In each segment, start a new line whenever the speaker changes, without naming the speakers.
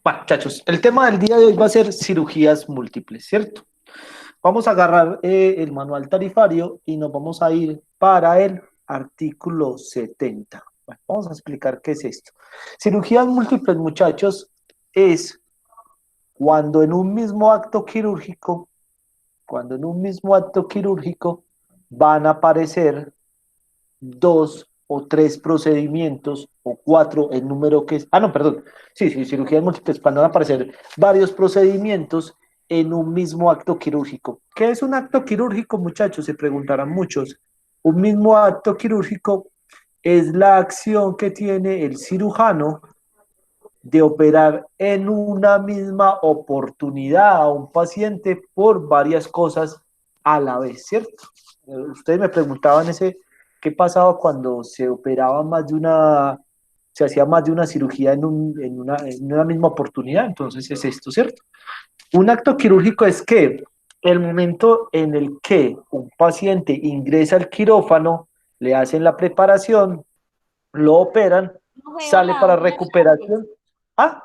Bueno, muchachos, el tema del día de hoy va a ser cirugías múltiples, ¿cierto? Vamos a agarrar el manual tarifario y nos vamos a ir para el artículo 70. Bueno, vamos a explicar qué es esto. Cirugías múltiples, muchachos, es cuando en un mismo acto quirúrgico, van a aparecer dos o tres procedimientos, o cuatro, el número que es, no, perdón, sí, cirugías múltiples, van a aparecer varios procedimientos en un mismo acto quirúrgico. ¿Qué es un acto quirúrgico, muchachos? Se preguntarán muchos. Un mismo acto quirúrgico es la acción que tiene el cirujano de operar en una misma oportunidad a un paciente por varias cosas a la vez, ¿cierto? Ustedes me preguntaban qué pasaba cuando se operaba se hacía más de una cirugía en una misma oportunidad. Entonces es esto, ¿cierto? Un acto quirúrgico es que el momento en el que un paciente ingresa al quirófano, le hacen la preparación, lo operan, sale para recuperación. Ah,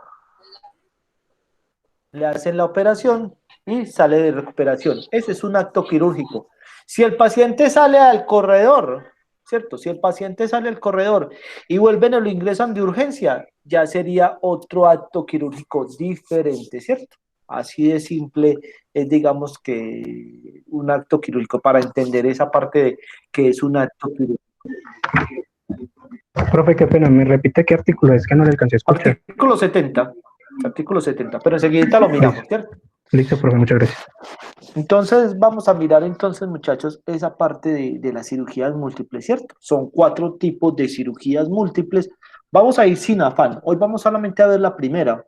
le hacen la operación y sale de recuperación. Ese es un acto quirúrgico. Si el paciente sale al corredor, ¿cierto? Si el paciente sale al corredor y vuelven o lo ingresan de urgencia, ya sería otro acto quirúrgico diferente, ¿cierto? Así de simple es, digamos, que un acto quirúrgico para entender esa parte de que es un acto quirúrgico.
Profe, qué pena, ¿me repite qué artículo es que no le alcancé a escuchar?
Artículo 70, pero enseguida lo miramos, ¿cierto?
Listo, profe, muchas gracias.
Entonces vamos a mirar entonces, muchachos, esa parte de las cirugías múltiples, ¿cierto? Son 4 tipos de cirugías múltiples. Vamos a ir sin afán. Hoy vamos solamente a ver la primera,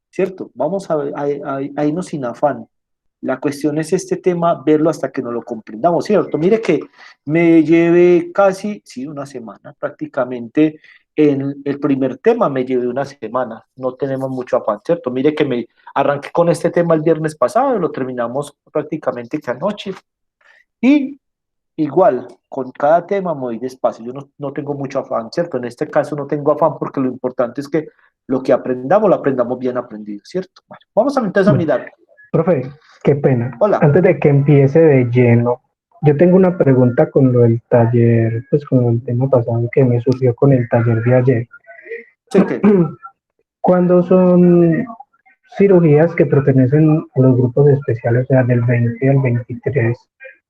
¿cierto? Vamos a irnos sin afán. La cuestión es este tema, verlo hasta que no lo comprendamos, ¿cierto? Mire que me llevé casi, sí, una semana prácticamente. En el primer tema me llevé una semana, no tenemos mucho afán, ¿cierto? Mire que me arranqué con este tema el viernes pasado, lo terminamos prácticamente que anoche. Y igual, con cada tema muy despacio, yo no tengo mucho afán, ¿cierto? En este caso no tengo afán porque lo importante es que lo que aprendamos, lo aprendamos bien aprendido, ¿cierto? Bueno, vamos entonces a
Bueno,
mirar.
profe, qué pena.
Hola.
Antes de que empiece de lleno, yo tengo una pregunta con lo del taller, pues con el tema pasado que me surgió con el taller de ayer.
Sí, que
¿Cuándo son cirugías que pertenecen a los grupos especiales, o sea, del 20 al 23,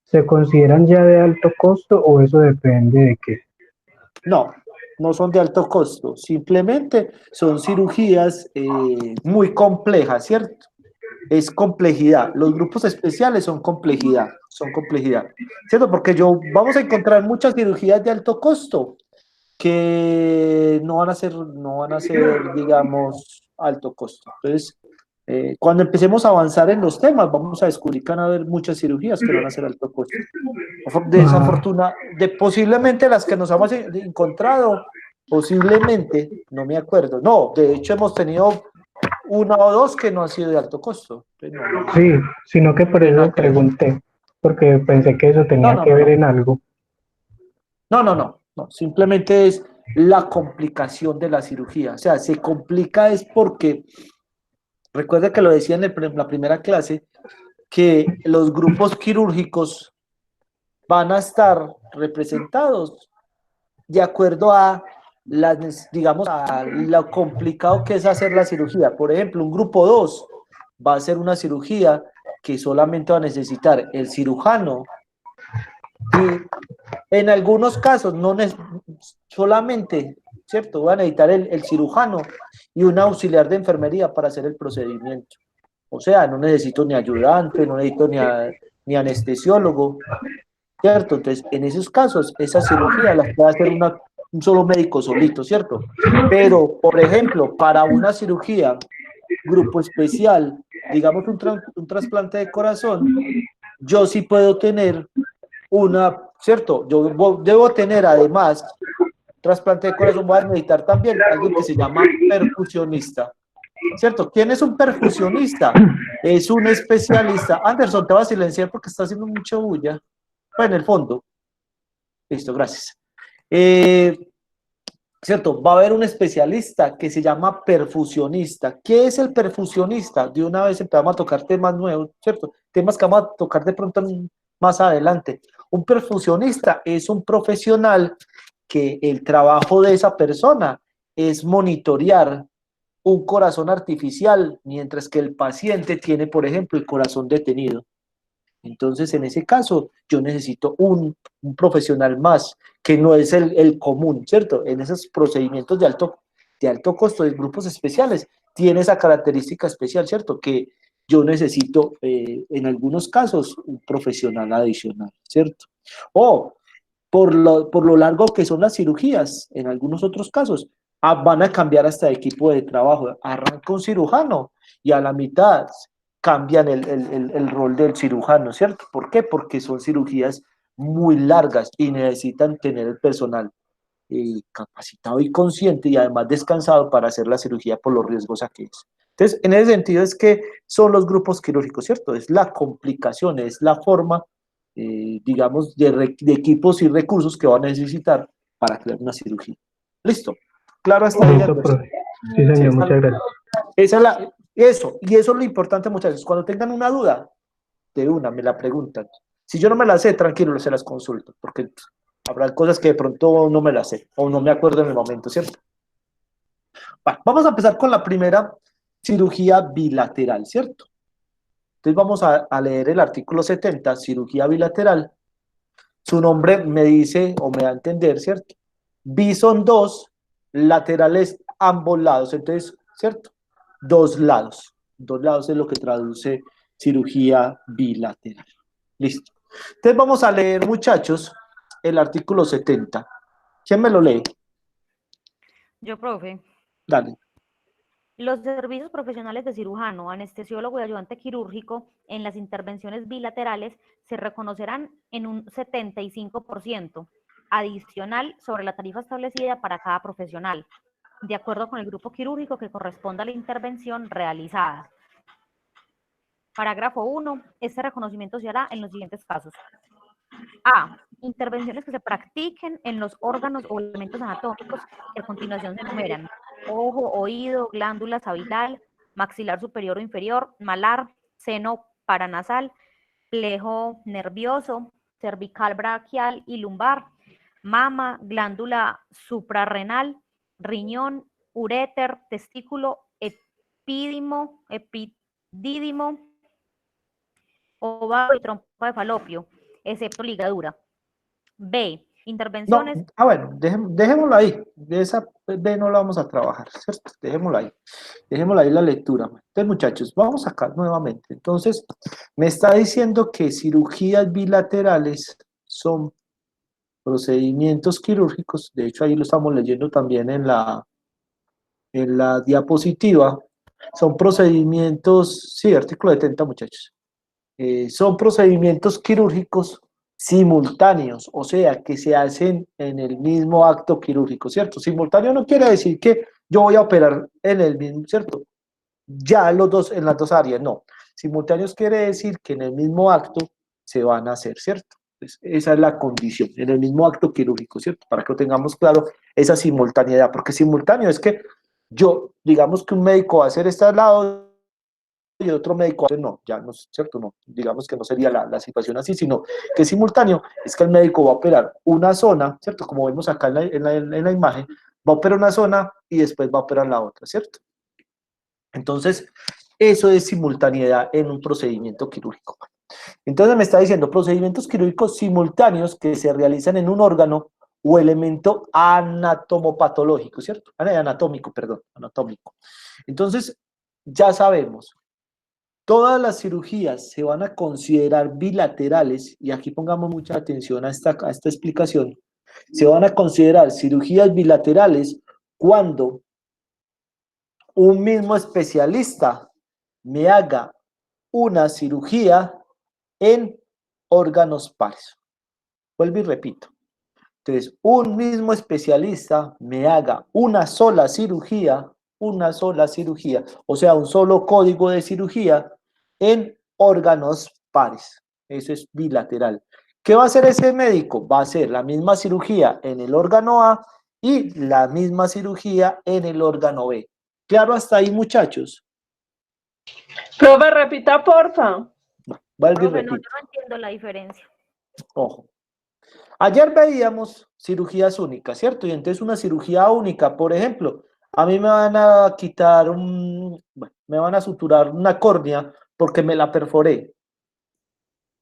se consideran ya de alto costo o eso depende de qué?
no, no son de alto costo, simplemente son cirugías muy complejas, ¿cierto? Es complejidad. Los grupos especiales son complejidad, ¿cierto? Porque vamos a encontrar muchas cirugías de alto costo que no van a ser, digamos, alto costo. Entonces, cuando empecemos a avanzar en los temas, vamos a descubrir que van a haber muchas cirugías que no van a ser alto costo.
Ah,
Posiblemente las que nos hemos encontrado, posiblemente, no me acuerdo. No, de hecho hemos tenido una o dos que no han sido de alto costo. Entonces,
sí, sino que
no
por
tiene nada
eso
que ver.
pregunté, porque pensé que eso
No,
tenía
no,
que
no,
ver
no.
en algo.
No. Simplemente es la complicación de la cirugía. O sea, se complica es porque, recuerda que lo decía en la primera clase, que los grupos quirúrgicos van a estar representados de acuerdo a digamos, a lo complicado que es hacer la cirugía. Por ejemplo, un grupo 2 va a ser una cirugía que solamente va a necesitar el cirujano y en algunos casos no solamente, ¿cierto? Va a necesitar el cirujano y un auxiliar de enfermería para hacer el procedimiento. O sea, no necesito ni ayudante, no necesito ni anestesiólogo, ¿cierto? Entonces, en esos casos, esa cirugía la puede hacer un solo médico solito, ¿cierto? Pero, por ejemplo, para una cirugía, grupo especial, digamos un trasplante de corazón, yo sí puedo tener ¿cierto? Yo debo tener además trasplante de corazón, voy a necesitar también alguien que se llama perfusionista, ¿cierto? ¿Quién es un perfusionista? Es un especialista. Anderson, te va a silenciar porque está haciendo mucha bulla. Pues en el fondo. Listo, gracias. ¿cierto? Va a haber un especialista que se llama perfusionista. ¿Qué es el perfusionista? De una vez empezamos a tocar temas nuevos, ¿cierto? Temas que vamos a tocar de pronto más adelante. Un perfusionista es un profesional que el trabajo de esa persona es monitorear un corazón artificial, mientras que el paciente tiene, por ejemplo, el corazón detenido. Entonces, en ese caso, yo necesito un profesional más, que no es el común, ¿cierto? En esos procedimientos de alto costo de grupos especiales, tiene esa característica especial, ¿cierto? Que yo necesito, en algunos casos, un profesional adicional, ¿cierto? O por lo largo que son las cirugías, en algunos otros casos, van a cambiar hasta de equipo de trabajo. Arranca un cirujano y a la mitad cambian el rol del cirujano, ¿cierto? ¿Por qué? Porque son cirugías muy largas y necesitan tener el personal capacitado y consciente y además descansado para hacer la cirugía por lo riesgosa que es. Entonces, en ese sentido es que son los grupos quirúrgicos, ¿cierto? Es la complicación, es la forma, digamos, de equipos y recursos que van a necesitar para crear una cirugía. Listo. Claro, hasta ahí.
Listo, profe. Sí,
Sí,
señor, muchas gracias.
y eso es lo importante muchas veces. Cuando tengan una duda, de una, me la preguntan. Si yo no me la sé, tranquilo, se las consulto, porque habrá cosas que de pronto no me las sé o no me acuerdo en el momento, ¿cierto? Bueno, vamos a empezar con la primera cirugía bilateral, ¿cierto? Entonces vamos a leer el artículo 70, cirugía bilateral. Su nombre me dice o me da a entender, ¿cierto? Bi son dos, laterales ambos lados, entonces, ¿cierto? Dos lados. Dos lados es lo que traduce cirugía bilateral. Listo. Entonces vamos a leer, muchachos, el artículo 70. ¿Quién me lo lee?
Yo, profe.
Dale.
Los servicios profesionales de cirujano, anestesiólogo y ayudante quirúrgico en las intervenciones bilaterales se reconocerán en un 75% adicional sobre la tarifa establecida para cada profesional, de acuerdo con el grupo quirúrgico que corresponda a la intervención realizada. Parágrafo 1. Este reconocimiento se hará en los siguientes casos. A. Intervenciones que se practiquen en los órganos o elementos anatómicos que a continuación se enumeran: ojo, oído, glándula sabital, maxilar superior o inferior, malar, seno paranasal, plejo nervioso, cervical braquial y lumbar, mama, glándula suprarrenal, riñón, uréter, testículo, epidídimo, ovario y trompa de falopio, excepto ligadura. B.
No,
Intervenciones.
bueno, dejémoslo ahí. De esa B no la vamos a trabajar, ¿cierto? Dejémoslo ahí. Dejémoslo ahí la lectura. Entonces, muchachos, vamos acá nuevamente. Entonces, me está diciendo que cirugías bilaterales son procedimientos quirúrgicos. De hecho, ahí lo estamos leyendo también en la diapositiva. Son procedimientos, sí, artículo 70, muchachos. Son procedimientos quirúrgicos simultáneos, o sea, que se hacen en el mismo acto quirúrgico, ¿cierto? Simultáneo no quiere decir que yo voy a operar en el mismo, ¿cierto? Ya los dos, en las dos áreas, no. Simultáneos quiere decir que en el mismo acto se van a hacer, ¿cierto? Pues esa es la condición, en el mismo acto quirúrgico, ¿cierto? Para que lo tengamos claro, esa simultaneidad, porque simultáneo es que yo, digamos que un médico va a hacer este lado y otro médico, no, ya no es cierto, no, digamos que no sería la situación así, sino que simultáneo es que el médico va a operar una zona, ¿cierto? Como vemos acá en la imagen, va a operar una zona y después va a operar la otra, ¿cierto? Entonces, eso es simultaneidad en un procedimiento quirúrgico. Entonces me está diciendo procedimientos quirúrgicos simultáneos que se realizan en un órgano o elemento anatomopatológico, ¿cierto? Anatómico, perdón, anatómico. Entonces, ya sabemos, todas las cirugías se van a considerar bilaterales, y aquí pongamos mucha atención a esta explicación, se van a considerar cirugías bilaterales cuando un mismo especialista me haga una cirugía en órganos pares. Vuelvo y repito. Entonces, un mismo especialista me haga una sola cirugía, o sea, un solo código de cirugía en órganos pares. Eso es bilateral. ¿Qué va a hacer ese médico? Va a hacer la misma cirugía en el órgano A y la misma cirugía en el órgano B. ¿Claro hasta ahí, muchachos?
Profe, repita, porfa.
Vuelvo y
Profe, no, yo
repito.
no entiendo la diferencia.
Ojo. Ayer veíamos cirugías únicas, ¿cierto? Y entonces una cirugía única, por ejemplo, a mí me van a quitar bueno, me van a suturar una córnea porque me la perforé.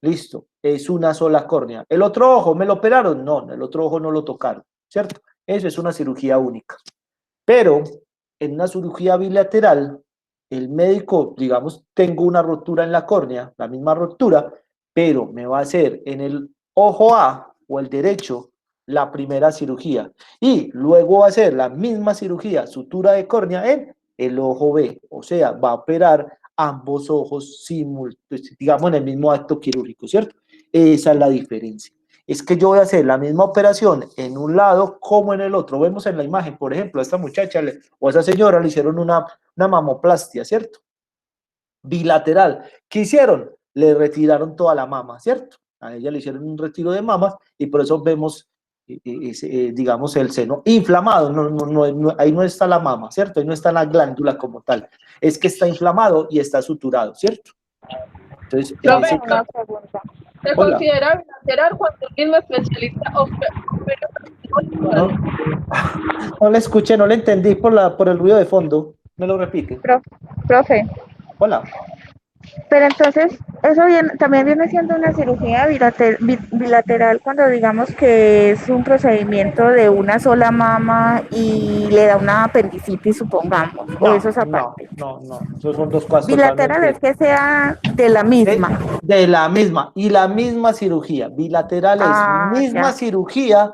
Listo, es una sola córnea. ¿El otro ojo me lo operaron? No, el otro ojo no lo tocaron, ¿cierto? Eso es una cirugía única. Pero en una cirugía bilateral, el médico, digamos, tengo una rotura en la córnea, la misma rotura, pero me va a hacer en el ojo A o el derecho la primera cirugía y luego va a hacer la misma cirugía, sutura de córnea en el ojo B, o sea, va a operar ambos ojos digamos en el mismo acto quirúrgico, ¿cierto? Esa es la diferencia. Es que yo voy a hacer la misma operación en un lado como en el otro. Vemos en la imagen, por ejemplo, a esta muchacha o a esa señora le hicieron una mamoplastia, ¿cierto? Bilateral. ¿Qué hicieron? Le retiraron toda la mama, ¿cierto? A ella le hicieron un retiro de mamas y por eso vemos, digamos, el seno inflamado. Ahí no está la mama, ¿cierto? Ahí no está la glándula como tal. Es que está inflamado y está suturado, ¿cierto? Entonces, en
Profe,
ese
una
caso...
pregunta. ¿Se
Hola.
considera bilateral cuando el mismo especialista opera?
No, no le escuché, no le entendí por el ruido de fondo. ¿Me lo repite?
Profe,
Hola.
pero entonces eso también viene siendo una cirugía bilateral cuando digamos que es un procedimiento de una sola mama y le da una apendicitis, supongamos, o eso es aparte.
No. Esos son dos cosas
Bilateral
totalmente
es que sea de la misma.
de la misma y la misma cirugía. Bilateral es misma
Ya.
cirugía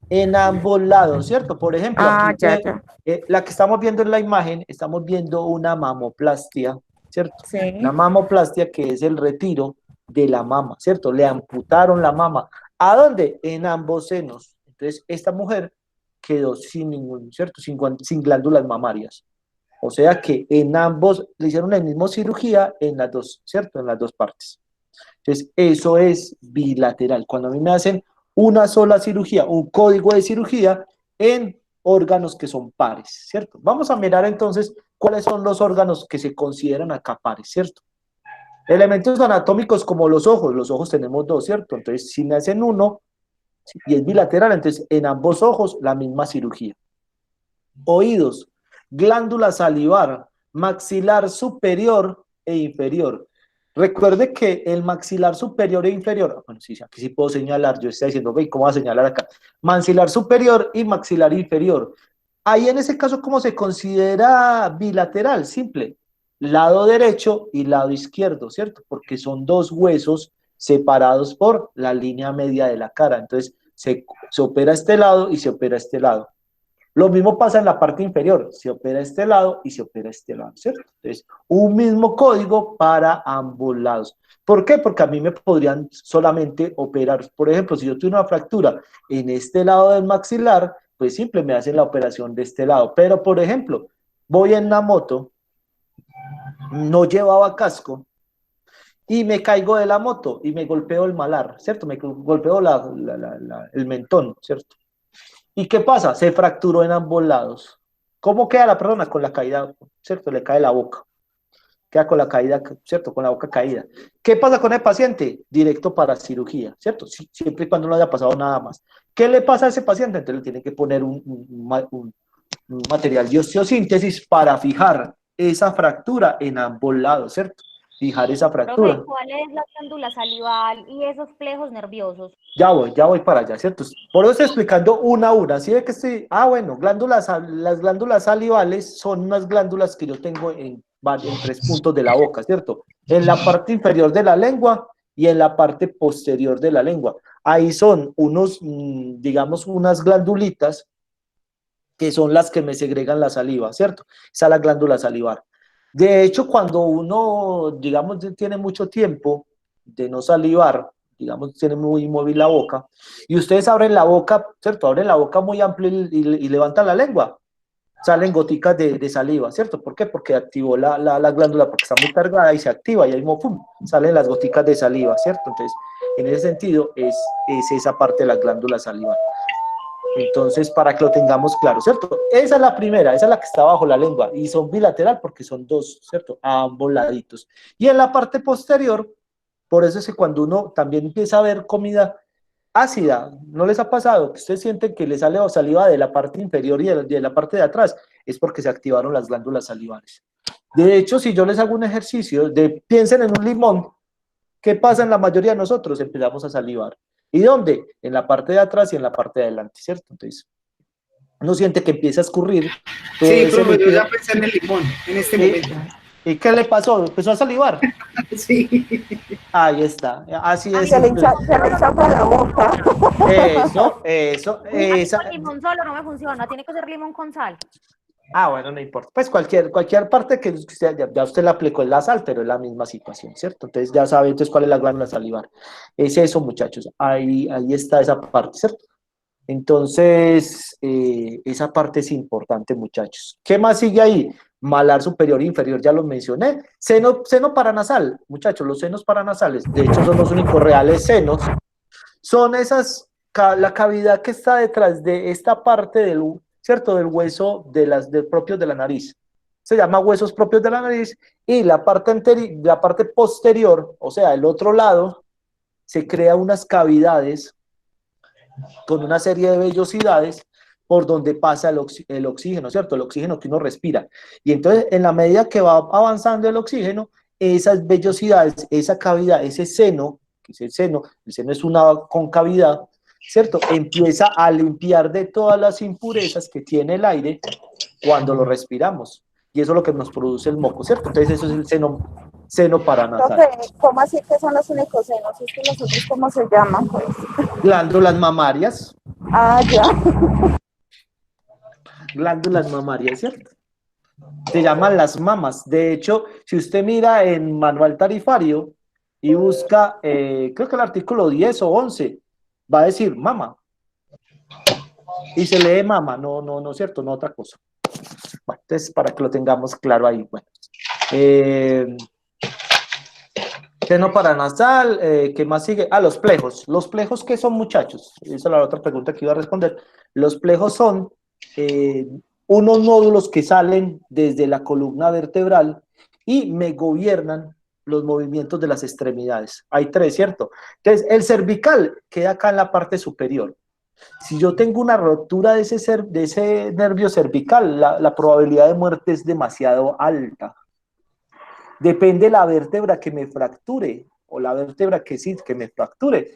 en ambos lados, ¿cierto? Por ejemplo, aquí
Ya, ya.
la que estamos viendo en la imagen, estamos viendo una mamoplastia, ¿cierto?
Sí.
Una mamoplastia que es el retiro de la mama, ¿cierto? Le amputaron la mama. ¿A dónde? En ambos senos. Entonces, esta mujer quedó sin ningún, ¿cierto? Sin glándulas mamarias. O sea que en ambos le hicieron la misma cirugía en las dos, ¿cierto? En las dos partes. Entonces, eso es bilateral. Cuando a mí me hacen una sola cirugía, un código de cirugía en órganos que son pares, ¿cierto? Vamos a mirar entonces cuáles son los órganos que se consideran acá pares, ¿cierto? Elementos anatómicos como los ojos tenemos dos, ¿cierto? Entonces, si me hacen uno y es bilateral, entonces en ambos ojos la misma cirugía. Oídos, glándula salivar, maxilar superior e inferior. Recuerde que el maxilar superior e inferior, bueno, sí, aquí sí puedo señalar, yo estoy diciendo, ¿cómo voy a señalar acá? Maxilar superior y maxilar inferior. Ahí en ese caso, ¿cómo se considera bilateral? Simple, lado derecho y lado izquierdo, ¿cierto? Porque son dos huesos separados por la línea media de la cara. Entonces, se opera este lado y se opera este lado. Lo mismo pasa en la parte inferior, se opera este lado y se opera este lado, ¿cierto? Entonces, un mismo código para ambos lados. ¿Por qué? Porque a mí me podrían solamente operar, por ejemplo, si yo tuve una fractura en este lado del maxilar, pues simple me hacen la operación de este lado. Pero, por ejemplo, voy en una moto, no llevaba casco y me caigo de la moto y me golpeo el malar, ¿cierto? Me golpeo el mentón, ¿cierto? ¿Y qué pasa? Se fracturó en ambos lados. ¿Cómo queda la persona? Con la caída, ¿cierto? Le cae la boca. Queda con la caída, ¿cierto? Con la boca caída. ¿Qué pasa con el paciente? Directo para cirugía, ¿cierto? Siempre y cuando no haya pasado nada más. ¿Qué le pasa a ese paciente? Entonces le tienen que poner un material de osteosíntesis para fijar esa fractura en ambos lados, ¿cierto? Fijar esa fractura.
Profe, ¿cuál es la glándula salival y esos plejos nerviosos?
Ya voy para allá, ¿cierto? Por eso estoy explicando una a una. ¿Sí ve que estoy? Bueno, las glándulas salivales son unas glándulas que yo tengo en 3 puntos de la boca, ¿cierto? En la parte inferior de la lengua y en la parte posterior de la lengua. Ahí son digamos, unas glandulitas que son las que me segregan la saliva, ¿cierto? Esa es la glándula salivar. De hecho, cuando uno, digamos, tiene mucho tiempo de no salivar, digamos, tiene muy inmóvil la boca, y ustedes abren la boca, ¿cierto? Abren la boca muy amplia y levantan la lengua, salen goticas de saliva, ¿cierto? ¿Por qué? Porque activó la glándula, porque está muy cargada y se activa y ahí mismo, ¡pum!, salen las goticas de saliva, ¿cierto? Entonces, en ese sentido, es esa parte de la glándula salivar. Entonces, para que lo tengamos claro, ¿cierto? Esa es la primera, esa es la que está bajo la lengua, y son bilateral porque son dos, ¿cierto? A ambos laditos. Y en la parte posterior, por eso es que cuando uno también empieza a ver comida ácida, ¿no les ha pasado que ustedes sienten que les sale saliva de la parte inferior y de la parte de atrás? Es porque se activaron las glándulas salivares. De hecho, si yo les hago un ejercicio de piensen en un limón, ¿qué pasa en la mayoría de nosotros? Empezamos a salivar. ¿Y dónde? En la parte de atrás y en la parte de adelante, ¿cierto? Entonces, uno siente que empieza a escurrir todo
Sí,
ese
profe, yo
líquido.
ya pensé en el limón en este
¿Y,
momento.
¿Y qué le pasó? ¿Empezó a salivar?
Sí.
Ahí está. Así
A
es
mí
Se le
simple.
echa por la boca.
Eso,
a mí
esa.
con limón solo no me funciona, tiene que ser limón con sal.
Ah, bueno, no importa. Pues cualquier parte que usted, ya usted le aplicó el la sal, pero es la misma situación, ¿cierto? Entonces ya sabe entonces cuál es la glándula salivar. Es eso, muchachos. Ahí está esa parte, ¿cierto? Entonces, esa parte es importante, muchachos. ¿Qué más sigue ahí? Malar superior e inferior, ya lo mencioné. Seno paranasal, muchachos, los senos paranasales, de hecho son los únicos reales senos, son la cavidad que está detrás de esta parte ¿cierto? Del hueso del propios de la nariz. Se llama huesos propios de la nariz y la parte posterior, o sea, el otro lado, se crea unas cavidades con una serie de vellosidades por donde pasa el oxígeno, ¿cierto? El oxígeno que uno respira. Y entonces, en la medida que va avanzando el oxígeno, esas vellosidades, esa cavidad, ese seno, que es el seno es una concavidad, ¿cierto? Empieza a limpiar de todas las impurezas que tiene el aire cuando lo respiramos. Y eso es lo que nos produce el moco, ¿cierto? Entonces, eso es el seno paranasal.
Profe, ¿cómo así que son los únicos senos? ¿Es que los otros cómo se llaman? Pues?
Glándulas mamarias,
Ah, ya.
glándulas mamarias, ¿cierto? Se llaman las mamas. De hecho, si usted mira en manual tarifario y busca, creo que el artículo 10 o 11, va a decir mama. Y se lee mama, no, ¿cierto? No otra cosa. Bueno, entonces, para que lo tengamos claro ahí. Bueno. Seno paranasal, ¿qué más sigue? Ah, los plejos. ¿Los plejos qué son, muchachos? Esa es la otra pregunta que iba a responder. Los plejos son unos nódulos que salen desde la columna vertebral y me gobiernan los movimientos de las extremidades. Hay tres, ¿cierto? Entonces, el cervical queda acá en la parte superior. Si yo tengo una rotura de ese nervio cervical, la probabilidad de muerte es demasiado alta. Depende la vértebra que me fracture o la vértebra que sí, que me fracture.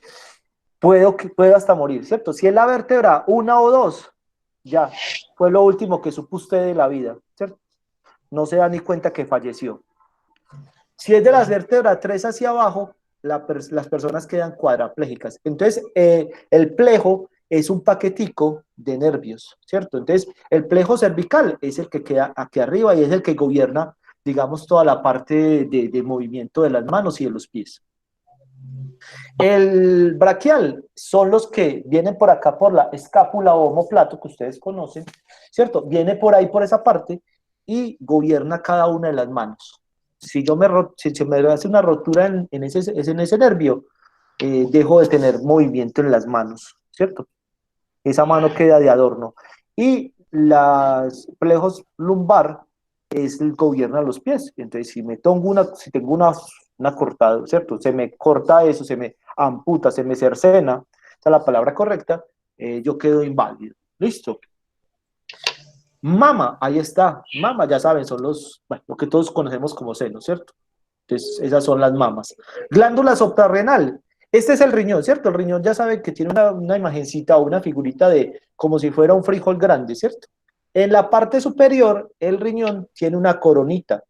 Puedo hasta morir, ¿cierto? Si es la vértebra 1 o 2, ya, fue lo último que supo usted de la vida, ¿cierto? No se da ni cuenta que falleció. Si es de las vértebras 3 hacia abajo, las personas quedan cuadraplégicas. Entonces, el plejo es un paquetico de nervios, ¿cierto? Entonces, el plejo cervical es el que queda aquí arriba y es el que gobierna, digamos, toda la parte de movimiento de las manos y de los pies. El braquial son los que vienen por acá por la escápula o omóplato que ustedes conocen, ¿cierto? Viene por ahí, por esa parte, y gobierna cada una de las manos. Si se me hace una rotura en ese nervio, dejo de tener movimiento en las manos, ¿cierto? Esa mano queda de adorno. Y los plejos lumbar es el gobierno de los pies. Entonces, si tengo una cortada, ¿cierto? Se me corta eso, se me amputa, se me cercena, esa es la palabra correcta, yo quedo inválido. ¿Listo? Mama, ahí está. Mama, ya saben, son lo que todos conocemos como senos, ¿cierto? Entonces, esas son las mamas. Glándula suprarrenal. Este es el riñón, ¿cierto? El riñón ya saben que tiene una imagencita o una figurita de como si fuera un frijol grande, ¿cierto? En la parte superior, el riñón tiene una coronita.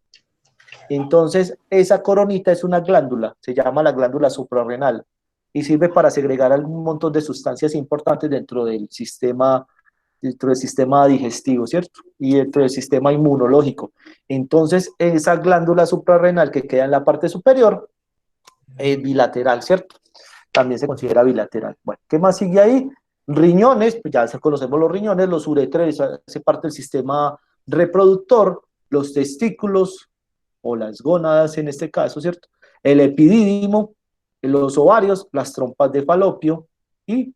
Entonces, esa coronita es una glándula, se llama la glándula suprarrenal y sirve para segregar un montón de sustancias importantes dentro del sistema digestivo, ¿cierto? Y dentro del sistema inmunológico. Entonces, esa glándula suprarrenal que queda en la parte superior es bilateral, ¿cierto? También se considera bilateral. Bueno, ¿qué más sigue ahí? Riñones, pues ya conocemos los riñones, los uretres, hace parte del sistema reproductor, los testículos o las gónadas en este caso, ¿cierto? El epidídimo, los ovarios, las trompas de falopio y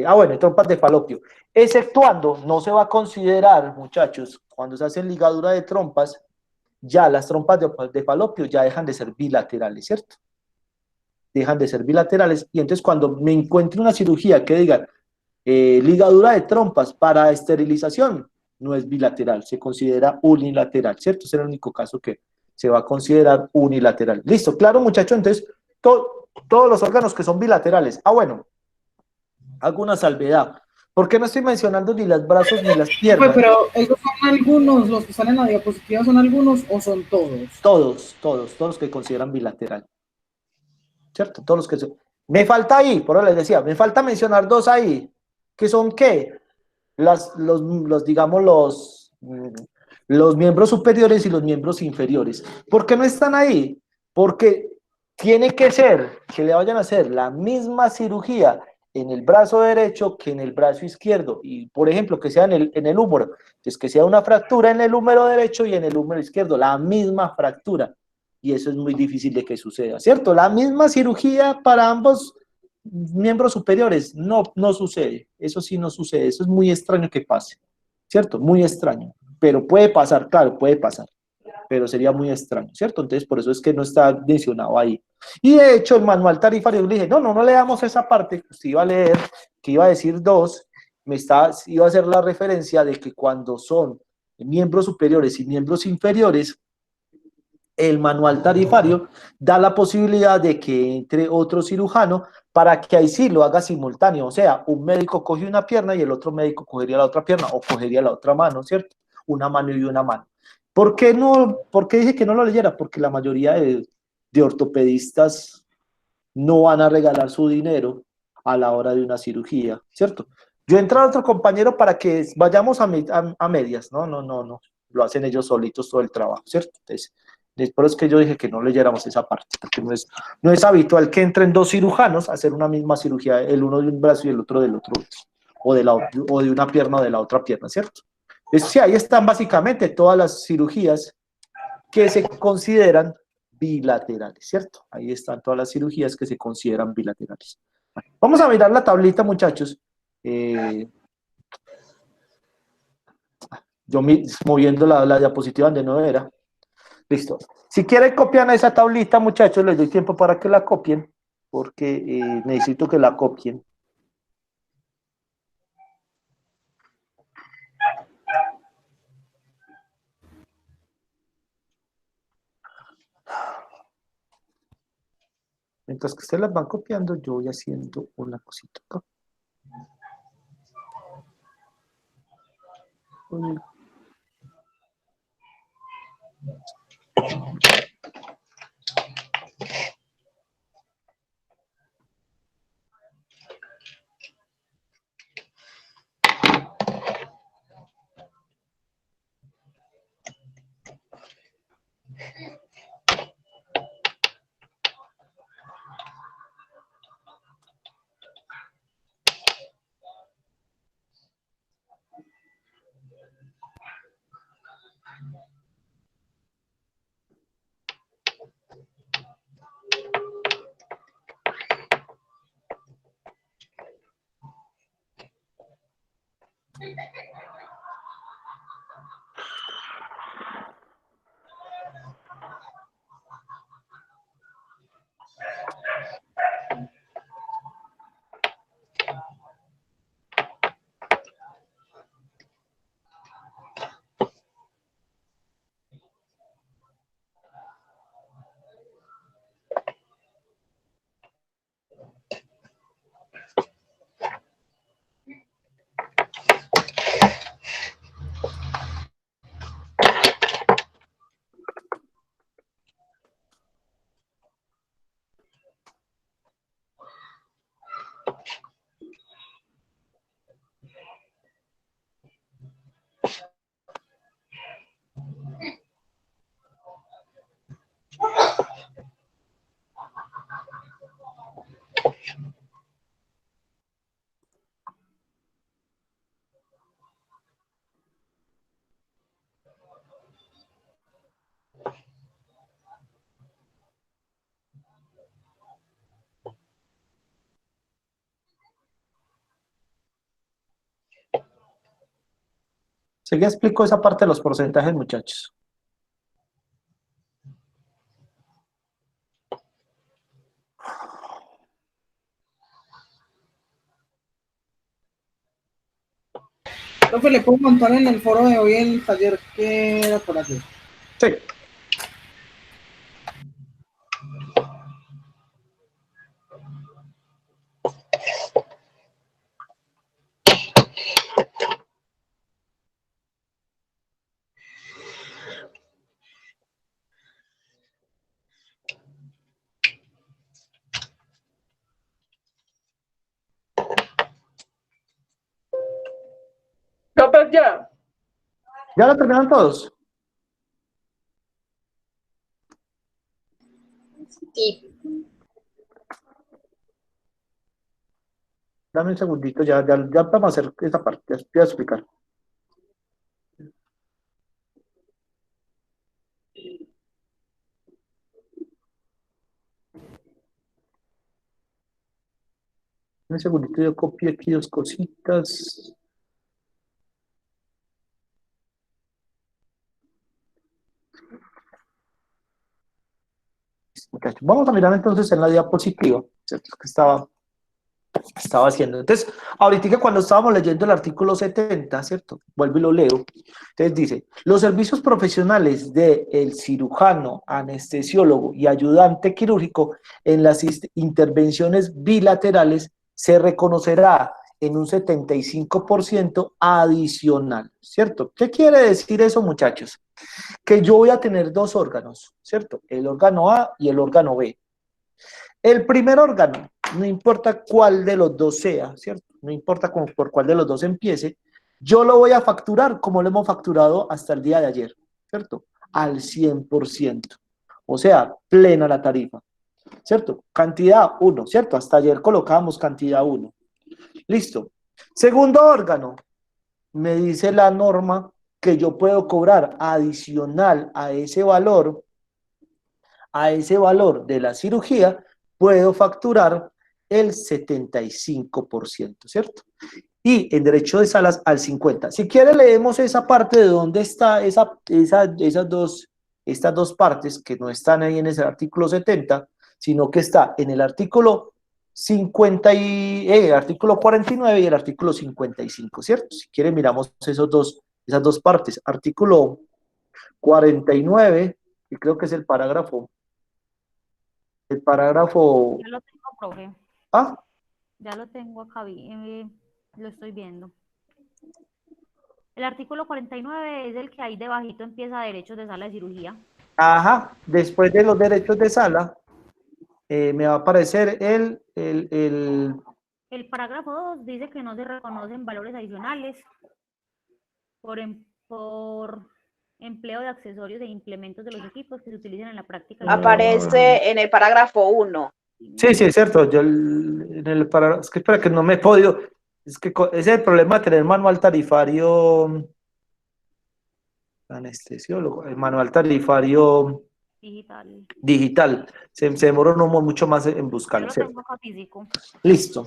Bueno, trompas de falopio. Exceptuando, no se va a considerar, muchachos, cuando se hacen ligadura de trompas, ya las trompas de falopio ya dejan de ser bilaterales, ¿cierto? Dejan de ser bilaterales y entonces cuando me encuentre una cirugía que diga ligadura de trompas para esterilización, no es bilateral, se considera unilateral, ¿cierto? Ese es el único caso que se va a considerar unilateral. Listo, claro, muchachos, entonces todos los órganos que son bilaterales. Bueno, hago una salvedad. ¿Por qué no estoy mencionando ni los brazos ni las
Pues,
piernas?
pero esos son algunos, los que están en la diapositiva son algunos o son todos.
Todos los que consideran bilateral. ¿Cierto? Todos los que son. Me falta ahí, por eso les decía, me falta mencionar dos ahí, que son ¿qué? Digamos, los miembros superiores y los miembros inferiores. ¿Por qué no están ahí? Porque tiene que ser que le vayan a hacer la misma cirugía en el brazo derecho que en el brazo izquierdo. Y, por ejemplo, que sea en el húmero. Entonces, que sea una fractura en el húmero derecho y en el húmero izquierdo, la misma fractura. Y eso es muy difícil de que suceda, ¿cierto? La misma cirugía para ambos miembros superiores, no sucede, eso sí no sucede, eso es muy extraño que pase, ¿cierto? Muy extraño, pero puede pasar, claro, puede pasar, pero sería muy extraño, ¿cierto? Entonces, por eso es que no está mencionado ahí. Y de hecho, el manual tarifario, le dije, no le damos esa parte, usted iba a leer, que iba a decir dos, iba a hacer la referencia de que cuando son miembros superiores y miembros inferiores, el manual tarifario da la posibilidad de que entre otro cirujano para que ahí sí lo haga simultáneo. O sea, un médico coge una pierna y el otro médico cogería la otra pierna o cogería la otra mano, ¿cierto? Una mano y una mano. ¿Por qué no? ¿Por qué dije que no lo leyera? Porque la mayoría de ortopedistas no van a regalar su dinero a la hora de una cirugía, ¿cierto? Yo entré a otro compañero para que vayamos a medias. No. Lo hacen ellos solitos todo el trabajo, ¿cierto? Entonces, por eso es que yo dije que no leyéramos esa parte, porque no es habitual que entren dos cirujanos a hacer una misma cirugía, el uno de un brazo y el otro del otro, o de una pierna o de la otra pierna, ¿cierto? Sí, ahí están básicamente todas las cirugías que se consideran bilaterales, ¿cierto? Ahí están todas las cirugías que se consideran bilaterales. Vamos a mirar la tablita, muchachos. Yo moviendo la diapositiva donde no era. Listo. Si quieren copiar esa tablita, muchachos, les doy tiempo para que la copien, porque necesito que la copien. Mientras que ustedes las van copiando, yo voy haciendo una cosita acá. Sí, ya explico esa parte de los porcentajes, muchachos.
Profe, ¿le puedo montar en el foro de hoy el taller que era por aquí?
Sí.
Profe, ya.
¿Ya lo terminaron todos?
Sí.
Dame un segundito, ya vamos a hacer esta parte, ya voy a explicar. Un segundito, yo copié aquí dos cositas. Muchachos, vamos a mirar entonces en la diapositiva, ¿cierto? Que estaba haciendo. Entonces, ahorita cuando estábamos leyendo el artículo 70, ¿cierto? Vuelvo y lo leo. Entonces dice, los servicios profesionales del cirujano, anestesiólogo y ayudante quirúrgico en las intervenciones bilaterales se reconocerá en un 75% adicional, ¿cierto? ¿Qué quiere decir eso, muchachos? Que yo voy a tener dos órganos, ¿cierto? El órgano A y el órgano B. El primer órgano, no importa cuál de los dos sea, ¿cierto? No importa por cuál de los dos empiece, yo lo voy a facturar como lo hemos facturado hasta el día de ayer, ¿cierto? Al 100%. O sea, plena la tarifa, ¿cierto? Cantidad 1, ¿cierto? Hasta ayer colocábamos cantidad 1. Listo. Segundo órgano, me dice la norma que yo puedo cobrar adicional a ese valor de la cirugía, puedo facturar el 75%, ¿cierto? Y en derecho de salas al 50%. Si quiere leemos esa parte de dónde está estas dos partes que no están ahí en ese artículo 70, sino que está en el artículo 49 y el artículo 55, ¿cierto? Si quiere miramos esas dos partes. Artículo 49, y creo que es el parágrafo
Ya lo tengo, profe.
A.
Ya lo tengo acá, lo estoy viendo. El artículo 49 es el que ahí debajito empieza derechos de sala de cirugía.
Ajá, después de los derechos de sala, me va a aparecer
El parágrafo 2 dice que no se reconocen valores adicionales por empleo de accesorios e implementos de los equipos que se utilizan en la práctica.
Aparece en el parágrafo 1.
Sí, sí, es cierto. Es que espera que no me he podido. Es que ese es el problema de tener manual tarifario anestesiólogo, el manual tarifario digital. Se demoró mucho más en buscarlo,
Yo lo
¿cierto?
tengo acá físico.
Listo.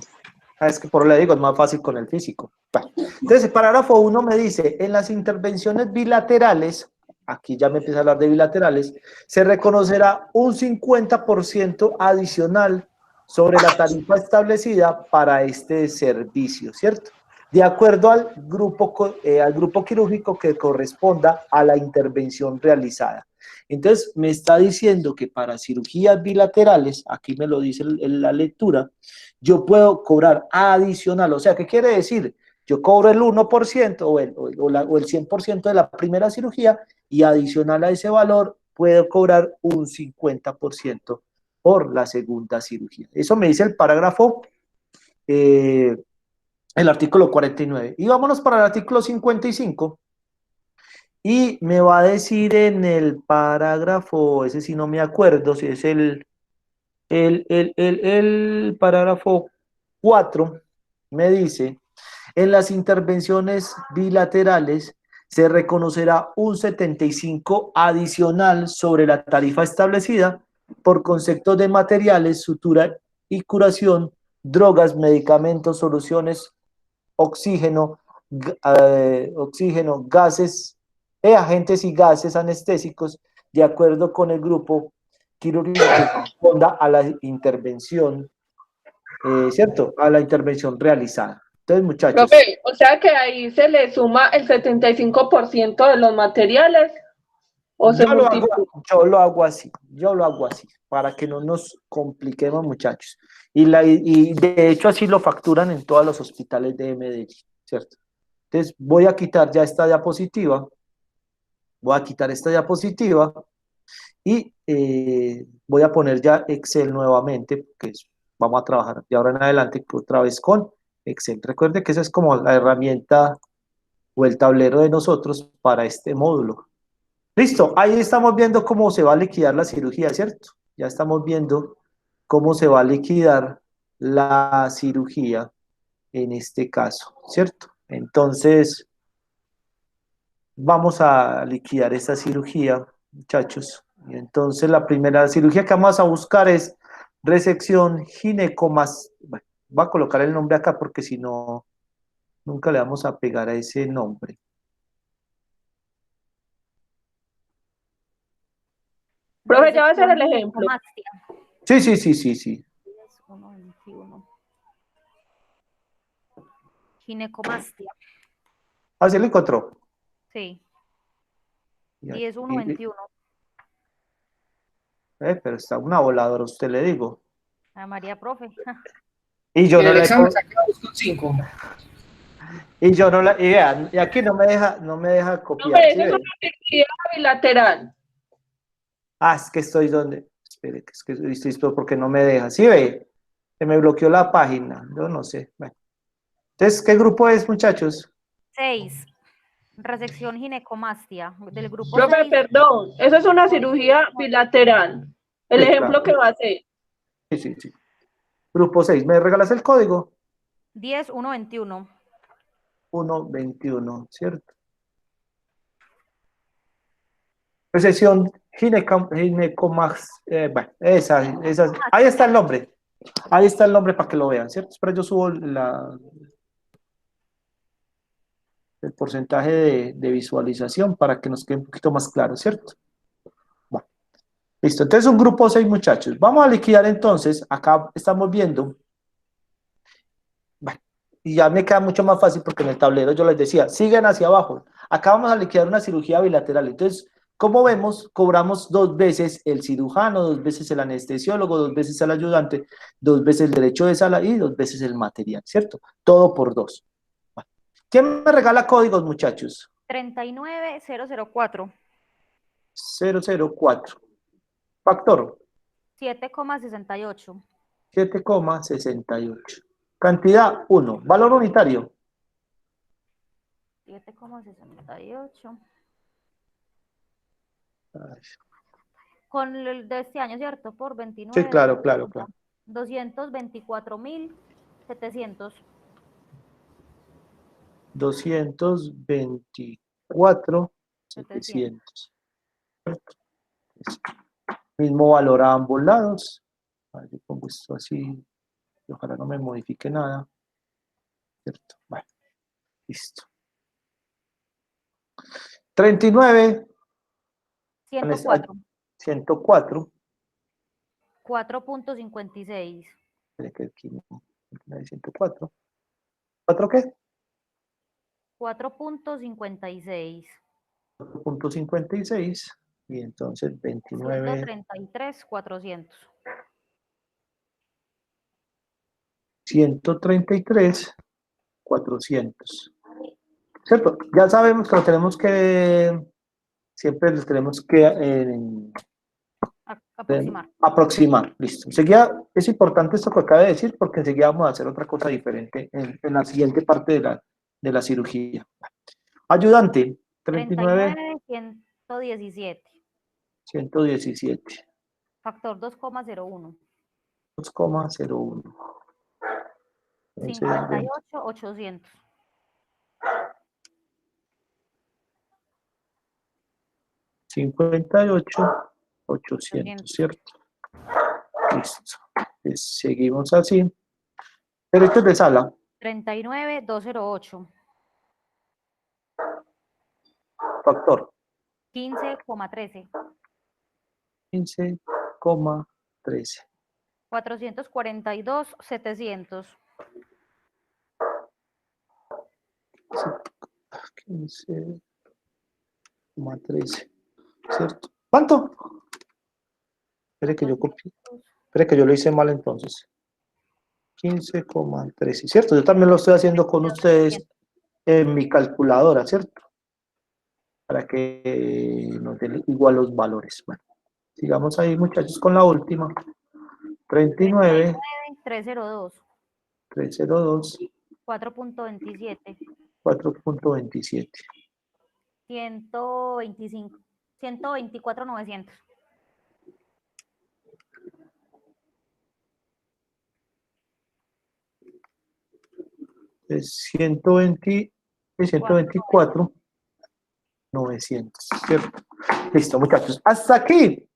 Es que por le digo, es más fácil con el físico. Bueno, entonces, el parágrafo 1 me dice, en las intervenciones bilaterales, aquí ya me empieza a hablar de bilaterales, se reconocerá un 50% adicional sobre la tarifa establecida para este servicio, ¿cierto? De acuerdo al grupo quirúrgico que corresponda a la intervención realizada. Entonces, me está diciendo que para cirugías bilaterales, aquí me lo dice la lectura, yo puedo cobrar adicional. O sea, ¿qué quiere decir? Yo cobro el 1% o el 100% de la primera cirugía y adicional a ese valor puedo cobrar un 50% por la segunda cirugía. Eso me dice el parágrafo, el artículo 49. Y vámonos para el artículo 55. Y me va a decir en el parágrafo, ese sí no me acuerdo, si es el parágrafo 4, me dice, en las intervenciones bilaterales se reconocerá un 75 adicional sobre la tarifa establecida por conceptos de materiales, sutura y curación, drogas, medicamentos, soluciones, oxígeno, oxígeno, gases, agentes y gases anestésicos, de acuerdo con el grupo quirúrgico que corresponda a la intervención, ¿cierto? A la intervención realizada. Entonces, muchachos.
Profe, o sea que ahí se le suma el 75% de los materiales o se multiplica.
Yo lo hago así, para que no nos compliquemos, muchachos. Y de hecho así lo facturan en todos los hospitales de Medellín, ¿cierto? Entonces voy a quitar ya esta diapositiva, y voy a poner ya Excel nuevamente, porque vamos a trabajar de ahora en adelante otra vez con Excel. Recuerde que esa es como la herramienta o el tablero de nosotros para este módulo. Listo, ahí estamos viendo cómo se va a liquidar la cirugía, ¿cierto? Ya estamos viendo cómo se va a liquidar la cirugía en este caso, ¿cierto? Entonces, vamos a liquidar esta cirugía, muchachos. Y entonces, la primera cirugía que vamos a buscar es resección ginecomastia. Bueno, voy a colocar el nombre acá porque si no, nunca le vamos a pegar a ese nombre.
Profe, ya va a ser el ejemplo.
Sí.
1.21. Ginecomastia.
Ah, ¿sí lo encontró?
Sí. 10.1.21.
Pero está una voladora, usted le digo.
A María, profe.
Y yo
En
no
el
la
examen sacamos con 5.
y yo no la, y vean, y aquí no me deja copiar.
Profe,
¿Sí
eso es
ven?
una cirugía bilateral.
Ah, es que estoy donde. Espere, que es que estoy porque no me deja. ¿Sí ve? Se me bloqueó la página. Yo no sé. Bueno. Entonces, ¿qué grupo es, muchachos?
6. Resección ginecomastia. Del grupo
Profe,
6.
perdón, eso es una cirugía bilateral. El
Sí,
ejemplo
claro.
que va a hacer.
Sí. Grupo 6. ¿Me regalas el código?
10.1.21.
121, ¿cierto? Recesión ginecomas. Bueno, esa. Ahí está el nombre. Ahí está el nombre para que lo vean, ¿cierto? Pero yo subo el porcentaje de visualización para que nos quede un poquito más claro, ¿cierto? Bueno, listo. Entonces, un grupo 6 muchachos. Vamos a liquidar entonces. Acá estamos viendo. Bueno, y ya me queda mucho más fácil porque en el tablero yo les decía, siguen hacia abajo. Acá vamos a liquidar una cirugía bilateral. Entonces, como vemos, cobramos 2 veces el cirujano, 2 veces el anestesiólogo, 2 veces el ayudante, 2 veces el derecho de sala y 2 veces el material, ¿cierto? Todo por 2. Bueno. ¿Quién me regala códigos, muchachos?
39.004.
004. Factor.
7.68.
7,68. Cantidad 1. Valor unitario.
7.68. Con el de este año, ¿cierto? Por 29.
Sí, claro.
224.700.
224,700. Mismo valor a ambos lados. Yo pongo esto así. Y ojalá no me modifique nada. ¿Cierto? Vale. Listo. 39.
104.
104.
4.56.
Aquí no. 104. ¿4 qué?
4.56.
4.56. Y entonces 29.
133.400.
133,400. ¿Cierto? Ya sabemos que lo tenemos que, siempre lo tenemos que aproximar. Listo. Enseguida es importante esto que acaba de decir porque enseguida vamos a hacer otra cosa diferente en la siguiente parte de la cirugía. Ayudante,
39.117.
117.
Factor 2.01.
2,01.
58.800.
58,800, ¿cierto? Listo. Entonces, seguimos así. Derechos de sala.
39.208.
factor.
15,13.
15,13.
442,700.
15,13. ¿Cierto? ¿Cuánto? Espere que yo copié. Espere que yo lo hice mal entonces. 15,13. ¿Cierto? Yo también lo estoy haciendo con ustedes en mi calculadora, ¿cierto? Para que nos den igual los valores. Bueno, sigamos ahí, muchachos, con la última. 39,
302.
302,
4.27.
4.27.
125. 124,900.
Es 120, 124, 900, ¿cierto? Listo, muchachos. Hasta aquí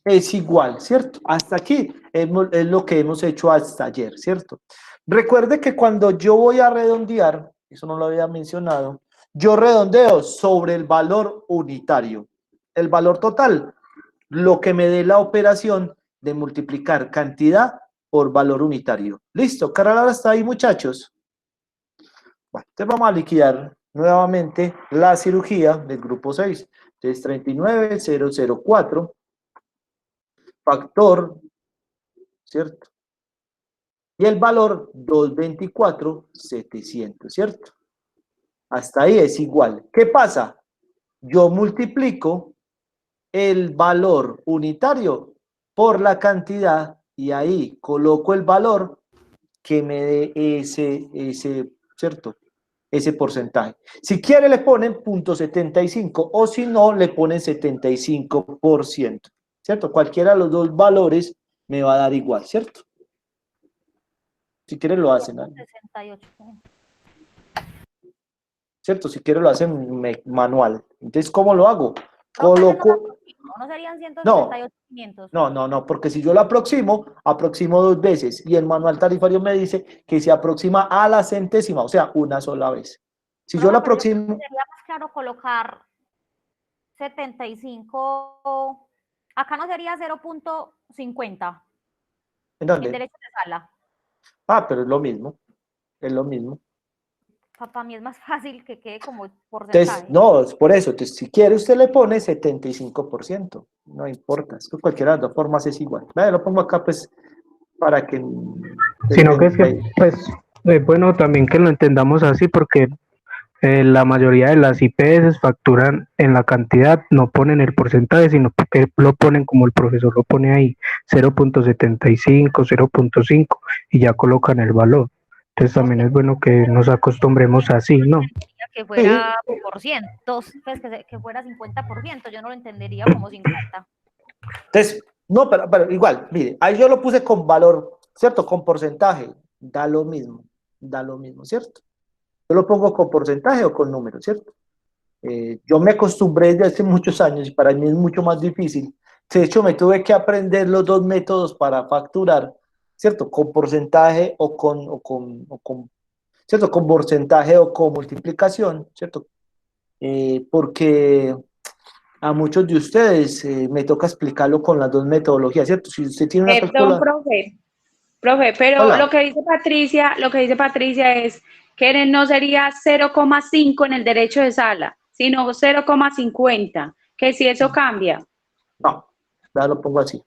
es igual, ¿cierto? Hasta aquí es lo que hemos hecho hasta ayer, ¿cierto? Recuerde que cuando yo voy a redondear, eso no lo había mencionado, yo redondeo sobre el valor unitario. El valor total, lo que me dé la operación de multiplicar cantidad por valor unitario. Listo, Carla, hasta ahí, muchachos. Bueno, entonces vamos a liquidar nuevamente la cirugía del grupo 6. Entonces 39,004, factor, ¿cierto? Y el valor 224,700, ¿cierto? Hasta ahí es igual. ¿Qué pasa? Yo multiplico el valor unitario por la cantidad y ahí coloco el valor que me dé ese, ¿cierto? Ese porcentaje. Si quiere le ponen 0,75 o si no le ponen 75%, ¿cierto? Cualquiera de los dos valores me va a dar igual, ¿cierto? Si quiere lo hacen, ¿no?
68.
¿Cierto? Si quiere lo hacen manual. Entonces, ¿cómo lo hago?
Profe,
Coloco...
¿no serían
No,
168,500?
no, porque si yo lo aproximo 2 veces y el manual tarifario me dice que se aproxima a la centésima, o sea, una sola vez. Si yo
Profe,
lo
pero
aproximo...
sería más claro colocar 75, acá no sería 0.50
¿En
en
dónde?
derecho de sala.
Ah, pero es lo mismo, es lo mismo.
Para mí es más fácil que quede como
Entonces,
porcentaje.
no, es por eso. Entonces, si quiere usted le pone 75%, no importa, es que cualquiera de las dos formas es igual. Vea, lo pongo acá pues para que...
Sino que es que, pues, bueno, también que lo entendamos así, porque la mayoría de las IPS facturan en la cantidad, no ponen el porcentaje, sino que lo ponen como el profesor lo pone ahí, 0.75, 0.5, y ya colocan el valor. Entonces también es bueno que nos acostumbremos así, ¿no?
Que fuera por cientos, pues que fuera 50%, yo no lo entendería como 50.
Entonces, no, pero igual, mire, ahí yo lo puse con valor, ¿cierto? Con porcentaje, da lo mismo, ¿cierto? Yo lo pongo con porcentaje o con número, ¿cierto? Yo me acostumbré desde hace muchos años y para mí es mucho más difícil. De hecho, me tuve que aprender los dos métodos para facturar, ¿cierto? Con porcentaje ¿cierto? Con porcentaje o con multiplicación, ¿cierto? Porque a muchos de ustedes me toca explicarlo con las dos metodologías, ¿cierto? Si usted tiene una
Perdón,
calculadora...
profe, pero
Hola.
lo que dice Patricia es que no sería 0,5 en el derecho de sala, sino 0,50, que si eso cambia.
No, ya lo pongo así.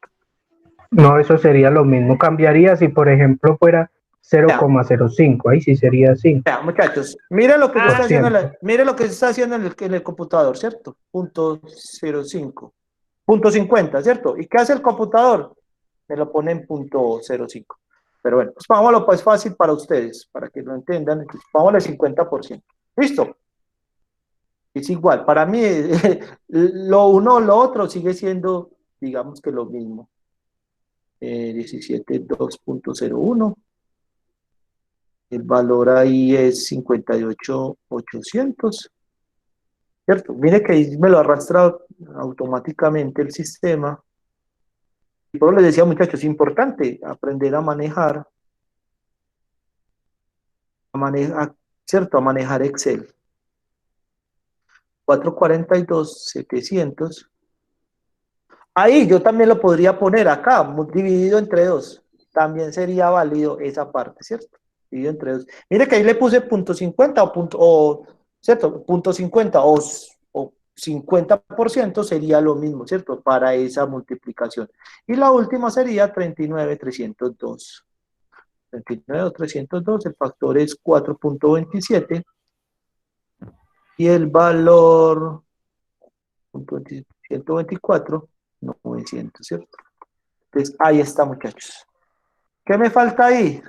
No, eso sería lo mismo. Cambiaría si, por ejemplo, fuera 0,05, ahí sí sería así.
Ya, muchachos, mire lo que se está haciendo,
Ciento.
mire lo que se está haciendo en el computador, ¿cierto? 0,05. 0,50, ¿cierto? ¿Y qué hace el computador? Me lo pone en 0,05. Pero bueno, pues vámonos pues fácil para ustedes, para que lo entiendan. Vámonos al 50%. ¿Listo? Es igual. Para mí, lo uno o lo otro sigue siendo, digamos que lo mismo. 17,2.01. El valor ahí es 58,800. ¿Cierto? Mire que ahí me lo arrastra automáticamente el sistema. Y por eso les decía, muchachos, es importante aprender a manejar, ¿cierto? A manejar Excel. 442, 700. Ahí yo también lo podría poner acá, dividido entre 2. También sería válido esa parte, ¿cierto? Dividido entre 2. Mire que ahí le puse punto 50 ¿cierto? Punto 50 o 50% sería lo mismo, ¿cierto? Para esa multiplicación. Y la última sería 39,302. 39,302, el factor es 4,27 y el valor 124, 900, ¿cierto? Entonces, ahí está, muchachos. ¿Qué me falta ahí?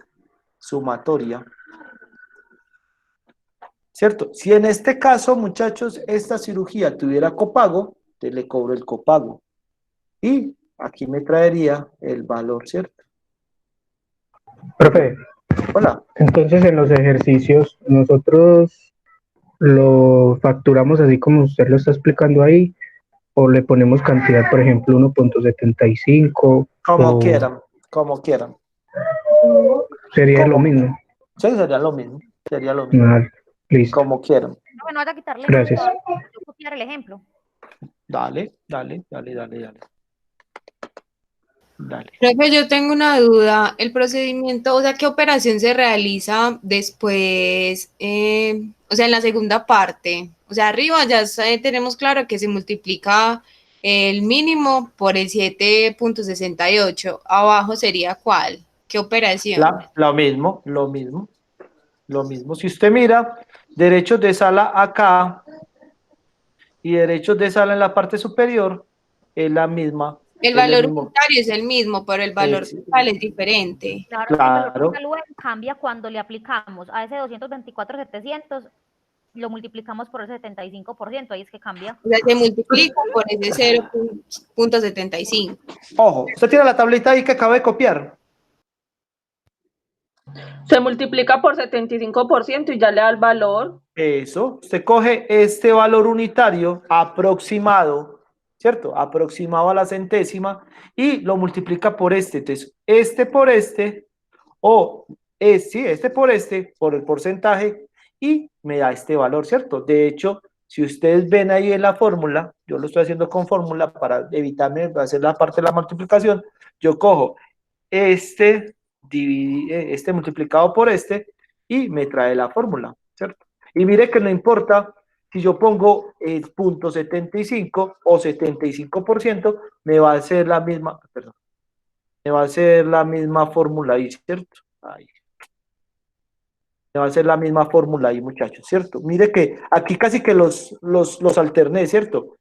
Sumatoria. ¿Cierto? Si en este caso, muchachos, esta cirugía tuviera copago, te le cobro el copago. Y aquí me traería el valor, ¿cierto?
Profe,
Hola.
entonces en los ejercicios nosotros lo facturamos así como usted lo está explicando ahí, o le ponemos cantidad, por ejemplo, 1,75,
Como
o
quieran, como quieran.
sería lo
Como,
mismo.
sí, sería lo mismo. Sería lo mismo.
Ah, listo,
Como quieran.
No, no vaya a quitarle
gracias.
copiar el ejemplo.
Dale, dale, dale, dale, dale. Dale.
Profe, yo tengo una duda. El procedimiento, o sea, ¿qué operación se realiza después, o sea, en la segunda parte? O sea, arriba ya tenemos claro que se multiplica el mínimo por el 7,68. Abajo sería ¿cuál? ¿Qué operación?
Lo mismo, lo mismo, lo mismo. Si usted mira, derechos de sala acá y derechos de sala en la parte superior, es la misma.
El
Es el
valor
mismo.
unitario es el mismo, pero el valor
Sí,
total es diferente.
Claro, el valor
claro.
total cambia cuando le aplicamos a ese 224,700, lo multiplicamos por el 75%, ahí es que cambia.
O sea, se multiplica por ese 0,75.
Ojo, usted tiene la tablita ahí que acaba de copiar.
Se multiplica por 75% y ya le da el valor.
Eso, usted coge este valor unitario aproximado, ¿cierto? Aproximado a la centésima y lo multiplica por este. Entonces, este por este, sí, este por este, por el porcentaje, y me da este valor, ¿cierto? De hecho, si ustedes ven ahí en la fórmula, yo lo estoy haciendo con fórmula para evitarme hacer la parte de la multiplicación, yo cojo este, este multiplicado por este, y me trae la fórmula, ¿cierto? Y mire que no importa si yo pongo el punto 75 o 75%, me va a hacer la misma, perdón, me va a hacer la misma fórmula ahí, ¿cierto? Ahí. Me va a hacer la misma fórmula ahí, muchachos, ¿cierto? Mire que aquí casi que los alterné, ¿cierto?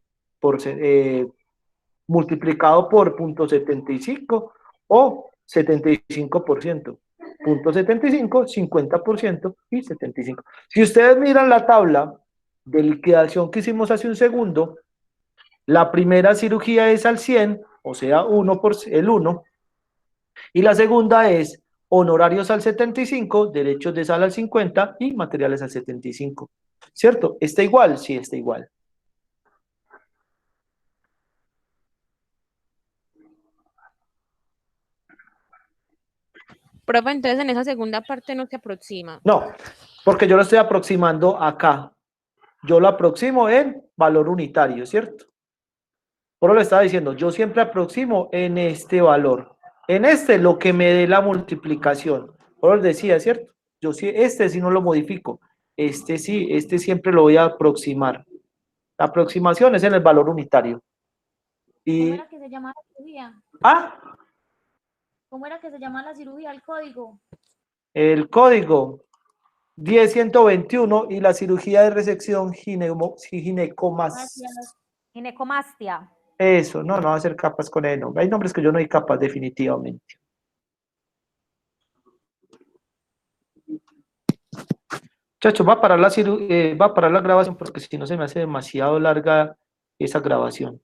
Multiplicado por punto 75 o 75%. Punto 75, 50% y 75. Si ustedes miran la tabla de liquidación que hicimos hace un segundo, la primera cirugía es al 100, o sea, el 1, y la segunda es honorarios al 75, derechos de sala al 50 y materiales al 75. ¿Cierto? ¿Está igual? Sí, está igual.
Profe, entonces en esa segunda parte no se aproxima.
No, porque yo lo estoy aproximando acá. Yo lo aproximo en valor unitario, ¿cierto? Por eso le estaba diciendo, yo siempre aproximo en este valor. En este lo que me dé la multiplicación. Por eso decía, ¿cierto? Yo sí, este sí no lo modifico. Este sí, este siempre lo voy a aproximar. La aproximación es en el valor unitario. Y...
¿Cómo era que se llama la cirugía?
Ah,
¿Cómo era que se llama la cirugía, el código?
el código 10121 y la cirugía de resección ginecomastia.
Ginecomastia.
Eso, no va a ser capaz con el nombre. Hay nombres que yo no soy capaz definitivamente. Chacho, va a parar la grabación porque si no se me hace demasiado larga esa grabación.